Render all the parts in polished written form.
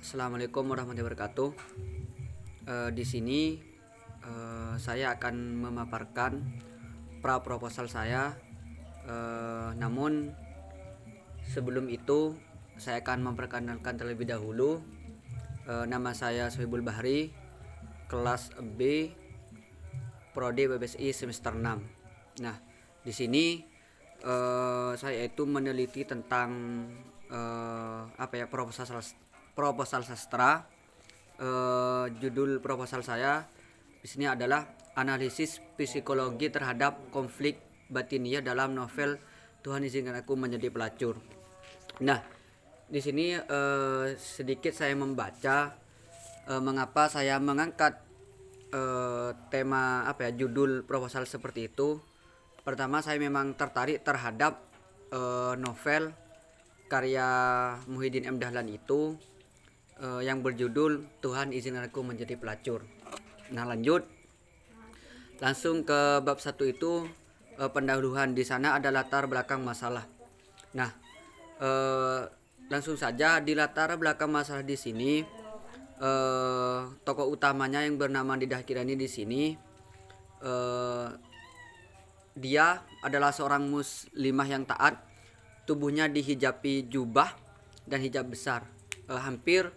Assalamualaikum warahmatullahi wabarakatuh. Di sini saya akan memaparkan pra proposal saya. Namun sebelum itu saya akan memperkenalkan terlebih dahulu. Nama saya Sohibul Bahri, kelas B, Prodi BBSI semester 6. Nah, di sini saya itu meneliti tentang proposal sastra. Judul proposal saya di sini adalah analisis psikologi terhadap konflik batiniah dalam novel Tuhan Izinkan Aku Menjadi Pelacur. Nah, di sini sedikit saya membaca mengapa saya mengangkat judul proposal seperti itu. Pertama, saya memang tertarik terhadap novel karya Muhyiddin M. Dahlan itu yang berjudul Tuhan Izinkan Aku Menjadi Pelacur. Nah, langsung ke bab 1 itu, pendahuluan. Di sana ada latar belakang masalah. Nah, langsung saja di latar belakang masalah di sini, tokoh utamanya yang bernama Didah Kirani di sini, dia adalah seorang muslimah yang taat. Tubuhnya dihijabi jubah dan hijab besar. Hampir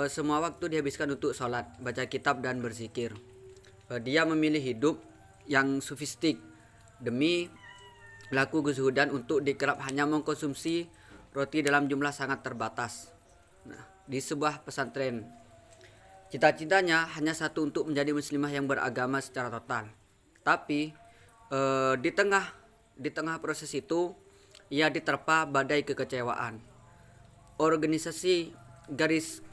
semua waktu dihabiskan untuk sholat, baca kitab, dan berzikir. Dia memilih hidup yang sofistik demi pelaku kezuhudan untuk dikerap hanya mengkonsumsi roti dalam jumlah sangat terbatas. Nah, di sebuah pesantren, cita-citanya hanya satu, untuk menjadi muslimah yang beragama secara total. Tapi di tengah proses itu ia diterpa badai kekecewaan. Organisasi garis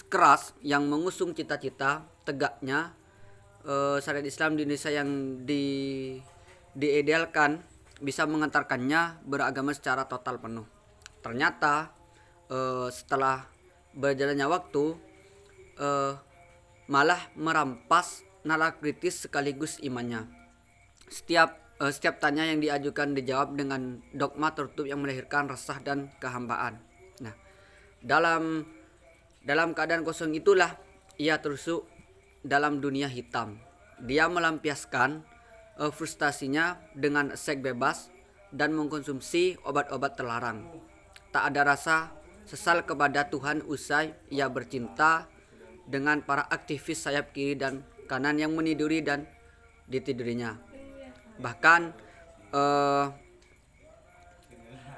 keras yang mengusung cita-cita tegaknya syariat Islam di Indonesia yang diidealkan bisa mengantarkannya beragama secara total penuh. Ternyata setelah berjalannya waktu, malah merampas nalar kritis sekaligus imannya. Setiap tanya yang diajukan dijawab dengan dogma tertutup yang melahirkan resah dan kehambaan. Nah, dalam keadaan kosong itulah ia terusuk dalam dunia hitam. Dia melampiaskan frustasinya dengan seks bebas dan mengkonsumsi obat-obat terlarang. Tak ada rasa sesal kepada Tuhan usai ia bercinta dengan para aktivis sayap kiri dan kanan yang meniduri dan ditidurinya. Bahkan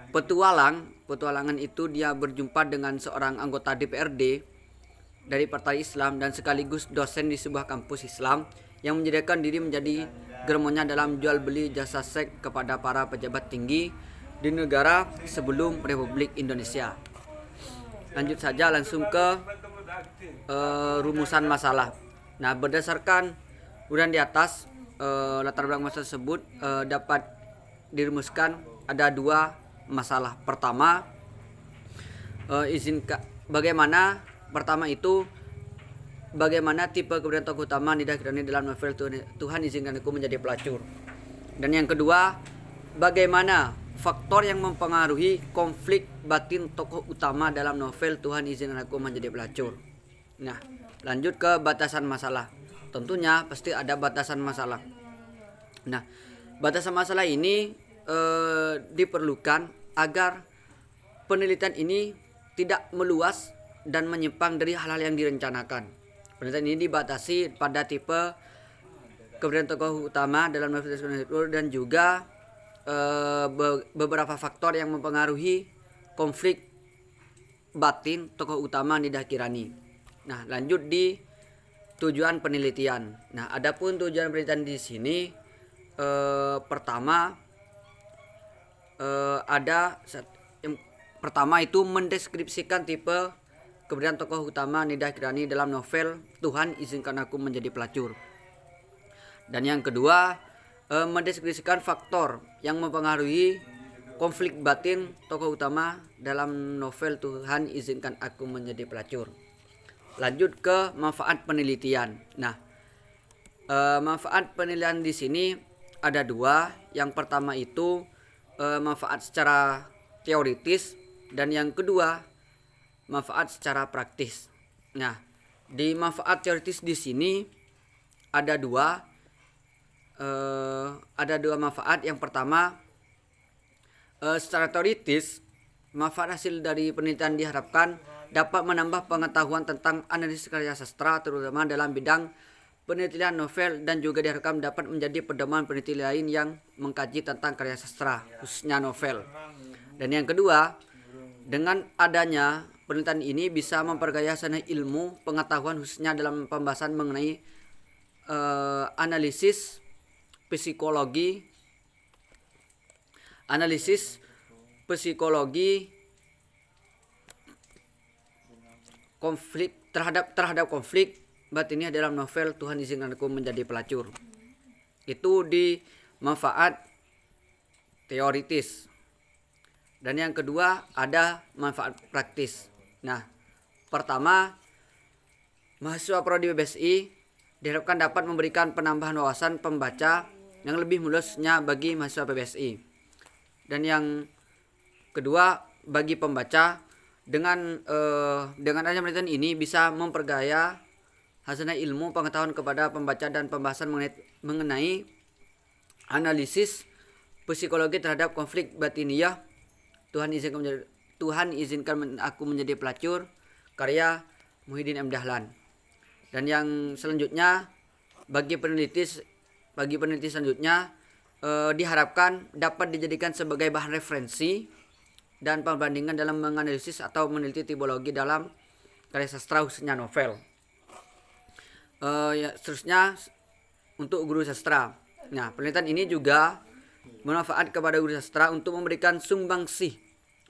petualangan itu dia berjumpa dengan seorang anggota DPRD dari Partai Islam dan sekaligus dosen di sebuah kampus Islam yang menjadikan diri menjadi germonya dalam jual beli jasa seks kepada para pejabat tinggi di negara sebelum Republik Indonesia. Lanjut saja langsung ke rumusan masalah. Nah, berdasarkan uraian di atas, latar belakang masalah tersebut dapat dirumuskan ada 2 masalah. Pertama, bagaimana tipe kepribadian tokoh utama Didah Kirani dalam novel Tuhan Izinkan Aku Menjadi Pelacur. Dan yang kedua, bagaimana faktor yang mempengaruhi konflik batin tokoh utama dalam novel Tuhan Izinkan Aku Menjadi Pelacur. Nah, lanjut ke batasan masalah. Tentunya pasti ada batasan masalah. Nah, batasan masalah ini diperlukan agar penelitian ini tidak meluas dan menyimpang dari hal-hal yang direncanakan. Penelitian ini dibatasi pada tipe kepribadian tokoh utama dalam novel dan juga beberapa faktor yang mempengaruhi konflik batin tokoh utama Didah Kirani. Nah, lanjut di tujuan penelitian. Nah, adapun tujuan penelitian di sini pertama itu mendeskripsikan tipe kepribadian tokoh utama Didah Kirani dalam novel Tuhan Izinkan Aku Menjadi Pelacur. Dan yang kedua, mendeskripsikan faktor yang mempengaruhi konflik batin tokoh utama dalam novel Tuhan Izinkan Aku Menjadi Pelacur. Lanjut ke manfaat penelitian. Nah, manfaat penelitian di sini ada 2. Yang pertama itu manfaat secara teoritis, dan yang kedua manfaat secara praktis. Nah, di manfaat teoritis di sini ada dua manfaat. Yang pertama, secara teoritis, manfaat hasil dari penelitian diharapkan dapat menambah pengetahuan tentang analisis karya sastra, terutama dalam bidang penelitian novel, dan juga diharapkan dapat menjadi pedoman peneliti lain yang mengkaji tentang karya sastra, khususnya novel. Dan yang kedua, dengan adanya penelitian ini bisa memperkaya sana ilmu pengetahuan, khususnya dalam pembahasan mengenai analisis psikologi konflik terhadap konflik batinnya dalam novel Tuhan Izinkan Aku Menjadi Pelacur. Itu di manfaat teoritis. Dan yang kedua ada manfaat praktis. Nah, pertama, mahasiswa prodi BBSI diharapkan dapat memberikan penambahan wawasan pembaca yang lebih luasnya bagi mahasiswa PBSI. Dan yang kedua, bagi pembaca, dengan adanya penelitian ini bisa memperkaya hasilnya ilmu pengetahuan kepada pembaca dan pembahasan mengenai analisis psikologi terhadap konflik batiniah Tuhan Izinkan Aku Menjadi Pelacur, karya Muhyiddin M. Dahlan. Dan yang selanjutnya, bagi peneliti selanjutnya diharapkan dapat dijadikan sebagai bahan referensi dan perbandingan dalam menganalisis atau meneliti tipologi dalam karya sastra, khususnya novel. Seterusnya untuk guru sastra. Nah, penelitian ini juga bermanfaat kepada guru sastra untuk memberikan sumbangsih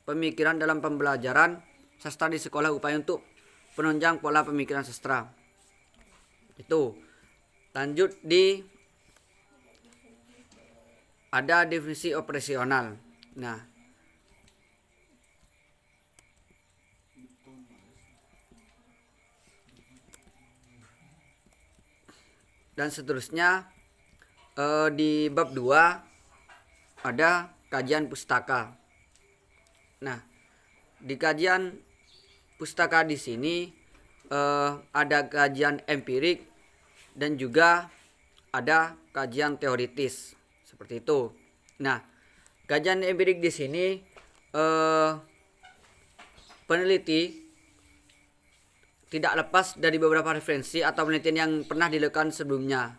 pemikiran dalam pembelajaran sastra di sekolah, upaya untuk penunjang pola pemikiran sastra. Itu. Lanjut ada definisi operasional. Nah, dan seterusnya di bab 2 ada kajian pustaka. Nah, di kajian pustaka di sini ada kajian empirik dan juga ada kajian teoritis, seperti itu. Nah, kajian empirik di sini peneliti tidak lepas dari beberapa referensi atau penelitian yang pernah dilakukan sebelumnya.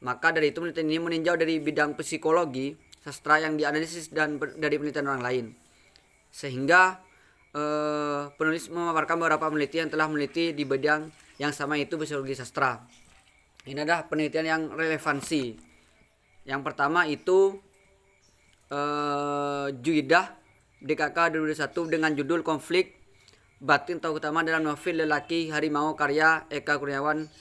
Maka dari itu penelitian ini meninjau dari bidang psikologi sastra yang dianalisis dan dari penelitian orang lain, sehingga penulis memaparkan beberapa penelitian yang telah meneliti di bidang yang sama, itu psikologi sastra. Ini adalah penelitian yang relevansi. Yang pertama itu Juidah DKK 2021 dengan judul Konflik Batin Tokoh Utama dalam Novel Lelaki Harimau karya Eka Kurniawan,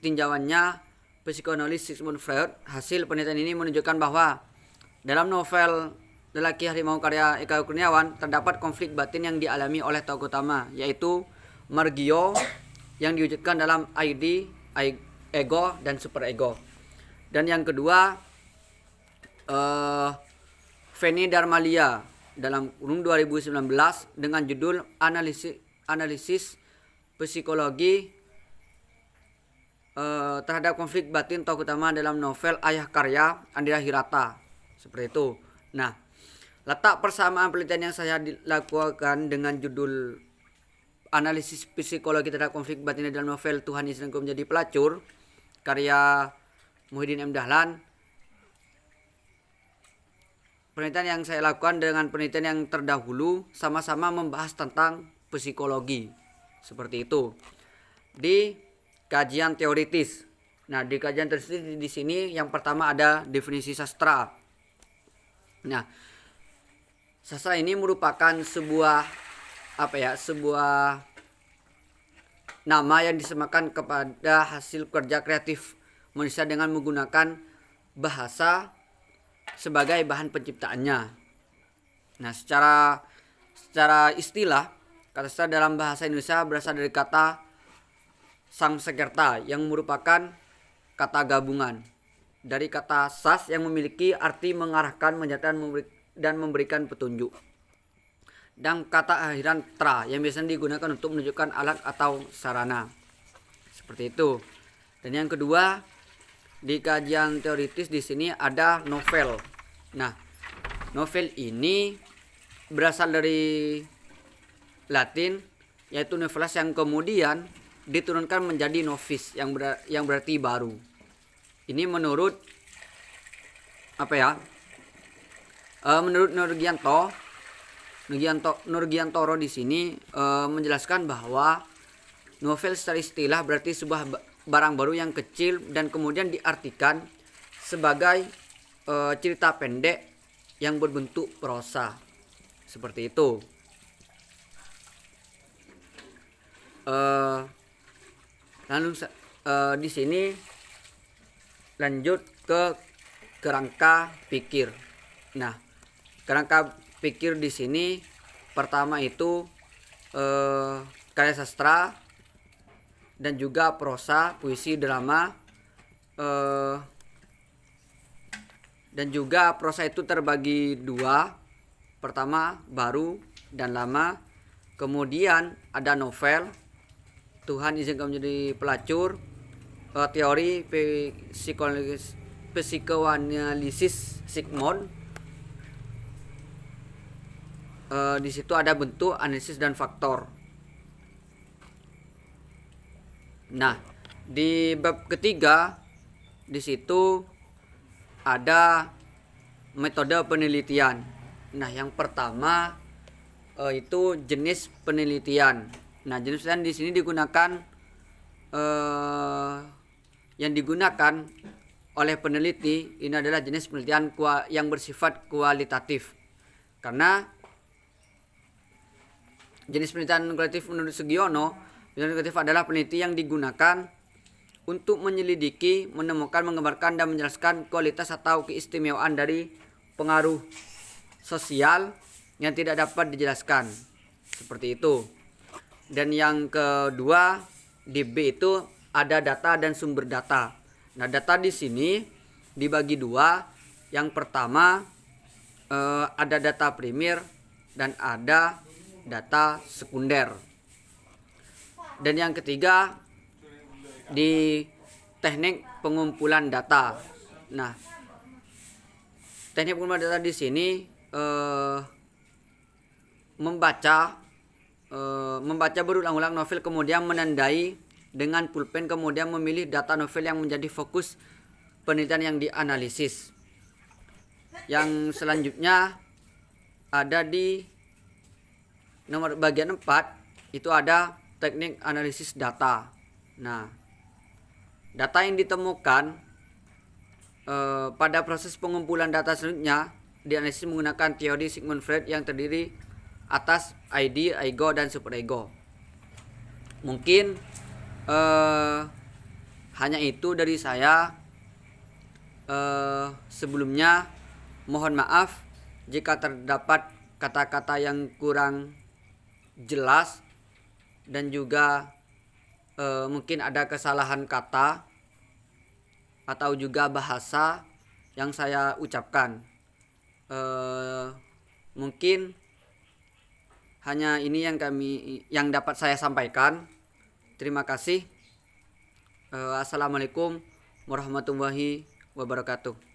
tinjauannya psikoanalis Sigmund Freud. Hasil penelitian ini menunjukkan bahwa dalam novel Lelaki Harimau karya Eka Kurniawan terdapat konflik batin yang dialami oleh tokoh utama, yaitu Margio yang diwujudkan dalam ID, ego, dan superego. Dan yang kedua Feni Darmalia dalam 2019 dengan judul analisis psikologi terhadap konflik batin tokoh utama dalam novel Ayah karya Andrea Hirata, seperti itu. Nah, letak persamaan penelitian yang saya lakukan dengan judul analisis psikologi terhadap konflik batin dalam novel Tuhan Izinkan Aku Menjadi Pelacur karya Muhyiddin M. Dahlan. Penelitian yang saya lakukan dengan penelitian yang terdahulu sama-sama membahas tentang psikologi, seperti itu. Di kajian teoritis. Nah, di kajian teoritis di sini yang pertama ada definisi sastra. Nah, sastra ini merupakan sebuah nama yang disemakan kepada hasil kerja kreatif manusia dengan menggunakan bahasa sebagai bahan penciptaannya. Nah, secara istilah, kata sastra dalam bahasa Indonesia berasal dari kata Sangsekerta yang merupakan kata gabungan dari kata sas yang memiliki arti mengarahkan, menyatakan, dan memberikan petunjuk. dan kata akhiran tra yang biasanya digunakan untuk menunjukkan alat atau sarana. Seperti itu. Dan yang kedua, di kajian teoritis di sini ada novel. Nah, novel ini berasal dari Latin, yaitu novelas, yang kemudian diturunkan menjadi novis yang berarti baru. Ini menurut menurut Nurgiantoro di sini menjelaskan bahwa novel secara istilah berarti sebuah barang baru yang kecil dan kemudian diartikan sebagai cerita pendek yang berbentuk prosa. Seperti itu. Lalu di sini lanjut ke kerangka pikir. Nah, kerangka pikir di sini pertama itu karya sastra dan juga prosa, puisi, drama, dan juga prosa itu terbagi dua. Pertama baru dan lama, kemudian ada novel, Tuhan izinkan menjadi pelacur, teori psikoanalisis Sigmund. Di situ ada bentuk, analisis, dan faktor. Nah, di bab ketiga di situ ada metode penelitian. Nah, yang pertama itu jenis penelitian. Nah, jenis penelitian di sini digunakan yang digunakan oleh peneliti ini adalah jenis penelitian yang bersifat kualitatif. Karena jenis penelitian kualitatif menurut Sugiono, penelitian kualitatif adalah peneliti yang digunakan untuk menyelidiki, menemukan, menggambarkan, dan menjelaskan kualitas atau keistimewaan dari pengaruh sosial yang tidak dapat dijelaskan. Seperti itu. Dan yang kedua, di B itu ada data dan sumber data. Nah, data di sini dibagi dua. Yang pertama ada data primer dan ada data sekunder. Dan yang ketiga di teknik pengumpulan data. Nah, teknik pengumpulan data di sini membaca berulang-ulang novel, kemudian menandai dengan pulpen, kemudian memilih data novel yang menjadi fokus penelitian yang dianalisis. Yang selanjutnya ada di nomor bagian 4 itu ada teknik analisis data. Nah, data yang ditemukan pada proses pengumpulan data selanjutnya dianalisis menggunakan teori Sigmund Freud yang terdiri atas ID, ego, dan superego. Mungkin hanya itu dari saya. Sebelumnya mohon maaf jika terdapat kata-kata yang kurang jelas dan juga mungkin ada kesalahan kata atau juga bahasa yang saya ucapkan. Mungkin hanya ini yang dapat saya sampaikan. Terima kasih. Assalamualaikum warahmatullahi wabarakatuh.